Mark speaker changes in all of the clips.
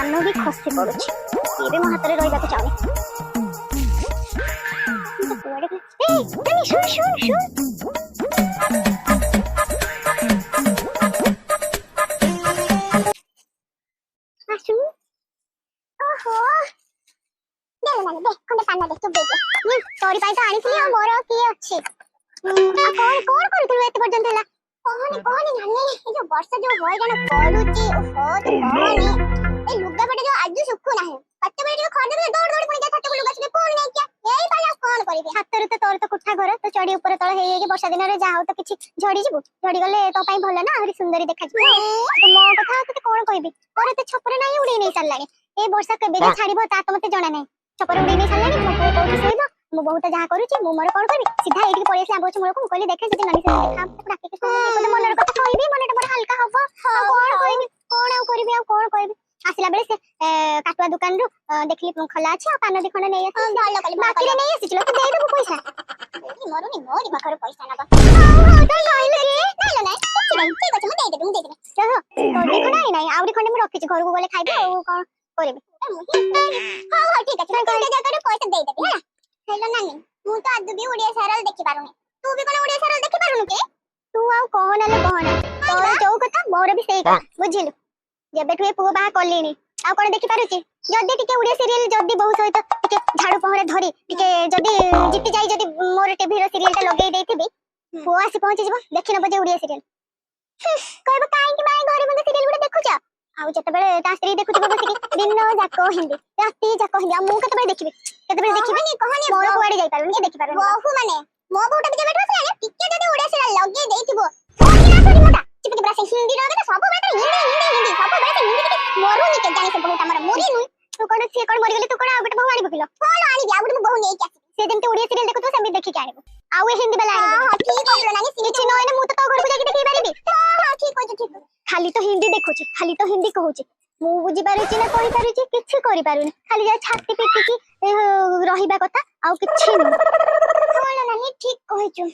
Speaker 1: कान भी खसी पड़ुछि ये भी मो हाथ रे रहिबा को चाहनी ए तनी सुन सुन सुन आसु ओहो दे ना दे खंडे पाना दे तू दे दे तोरी पाई तो आनी थी और मोर की अछि कौन कौन करथु एते पर्यंत हला कोहनी नानी ए जो वर्षा जो होय जण पडुची ओहो तो कोहनी ए लुगा पटे जो आज सुखु नाही कते बेटे जो खंडे में दौड़ दौड़ पड़ी जा छात को लुगा से कोन नहीं क्या एई बाला कोन करिबे हाथ रे तो तोर तो कुठा घर तो चढ़ी ऊपर तळ हे के वर्षा दिन रे जा हो तो किछि झड़ी जिबु झड़ी गले तो पई भलो ना हरी सुंदरी देखा जिबु तो मो कथा तते कोन कहबी और ते छपरे नाही उड़ी नहीं चललानी ए वर्षा केबे जे छाड़ीबो ता तो मते जणा नाही छपरे उड़ी नहीं चललानी मो को कोठी सोइबो मो बहुत जहा करूची मो मोर कोन कहबी सीधा एठी पळी आसी आबो मोर को कहली देखे जति नानी से देखा डाके के तो मनर कथा कहबी मन मोर हल्का हबो कोन कहबी कोन आ करबी आ कोन कहबी आसिला बेले से काटुआ दुकान रो देखली खला अछि आ पान दिखण नै आसी भलो कली बाकी रे नै आसी चलो दे देबो पैसा देली मोरी बखर पैसा नबा हां तो कहले के नालो नै ठीक अछि म दे देबे चलो तो देखो नै आउडी खंडे म रखि छी घर को गले खाइबे ओ कोन करबे हां हां ठीक अछि कहले जकर पैसा दे देबे हा हेलो नानी मु तो आज भी उड़िया सरल देखि पारुनी तू भी कोन उड़िया सरल देखि पारुनु के तू आ कहना तोर जो कथा मोर भी सही बुझिलु जेबेठु ए पुओ बाहा कलिनी आ कोन देखि पारुची जदी टिके उड़िया सीरियल जदी बहु सहित टिके झाड़ू पहरे धरी टिके जदी जीती जाई जदी मोर टीवी रो सीरियल ता लगेई देथिबी पुओ आसी पहुंची जिवो देखि न बजे उड़िया सीरियल कहबो काई कि माय घरे मते सीरियल गुडे देखुचा आउ जते बेले ता स्त्री देखुथिबो बसिकी दिन जाको हिंदी राती जाको हिंदी आ मु कते बेले देखिबी नी कहनी मोर कुआडी जाई पारुनी देखि पारुनी बहु माने मो बहुटा भी जेबेठु आसी ना टिके जदी उड़िया सीरियल लगेई देथिबो कोनी ना सोडी मता चिपके ब्रास हिंदी रो सब बेटा हिंदी सब बेटा हिंदी मोरू नी के जानि से बहुत हमर मोरी नु तू कोन से कोन मरि गेले तू कोन आबट बहु आनी बकिलो कोन आनी बि आबट बहु नै के से दिन तो उड़िया सीरियल देखु तो सेमी देखि के आनिबो आउ ए हिंदी वाला आनिबो हां ठीक कहलो नानी सिनी न होने मु तो घर को जाके देखि पारिबी हां ठीक होय ठीक खाली तो हिंदी देखुची खाली तो हिंदी कहूची मु बुझी पारुची ना कहि पारुची किछि करि पारुनी खाली जा छाती पिटी की रहिबा कथा आउ किछि नै कोन नानी ठीक कहैछु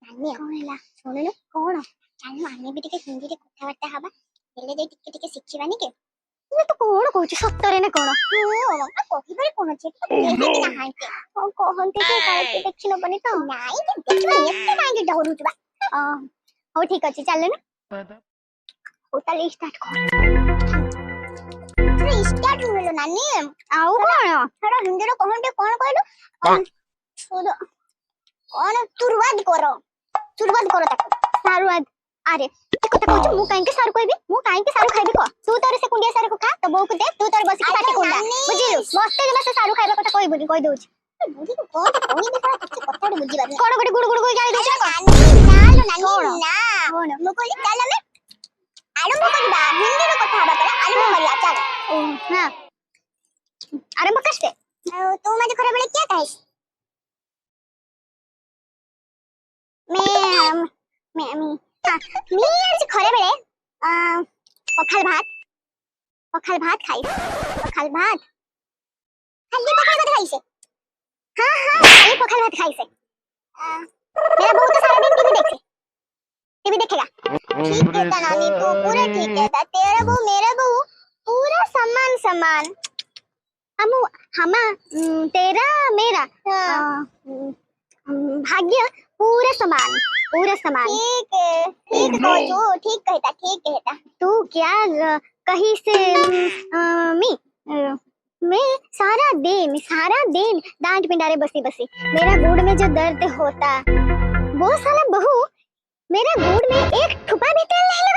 Speaker 1: नानी कहला सुननु कोन चालू आने भी टिके हिंदी रे कथा वार्ता हबा हेले जे टिके टिके सिखिबानी के मैं तो कोन कहूची सत्तरे ने कोन ओ मम्मा कहि बरे कोन छै देखि ना हाइते ओ कहंते के काहे देखि न बनी तो नाइ के देखिबा एते काहे डरुचबा हो ठीक अछि चल न ओ ताले स्टार्ट कर स्टार्ट होलो नानी आउ कोन थोड़ा हिंदी रो कहंते कोन कहलो सुनो कोन शुरुआत करो तक सारुआत अरे ते कथा कहू मु काहे के सारु कहबी मु काहे के सारु खाइबी को तू तोर से कुंडिया सारु को खा तो बो को दे तू तोर बसी के पाटी कुंडा बुझिलु मस्ते जे मस्ते सारु खाइबा कथा कहबी कहि दोछ बुझी को कोन कोनी देखा किछ कथा रे बुझी बानी कोन गटे गुड़ गुड़ कोइ गाली दोछ नानी ना लो नानी ना कोन मु कहली चल हमें आरंभ करबा हिंदी रो कथा हबा परा आरंभ करिया चल ओ हां आरंभ करते तू मुझे खरे बेले क्या कहिस मैं आज खरे बेले पखाल भात खाई पखाल भात खाली पखाल भात खाई से हां खाली पखाल भात खाई से मेरा बहू तो सारा दिन टीवी देखेगा ठीक है नानी तो पूरा ठीक है तेरा बहू मेरा बहू पूरा समान हमा तेरा मेरा भाग्य पूरा समान ठीक है ठीक कहता तू क्या कहीं से मैं सारा दिन डांट पिंडारे बसी मेरा गुड़ में जो दर्द होता वो साला बहू मेरा गुड़ में एक ठुपा भी तेल नहीं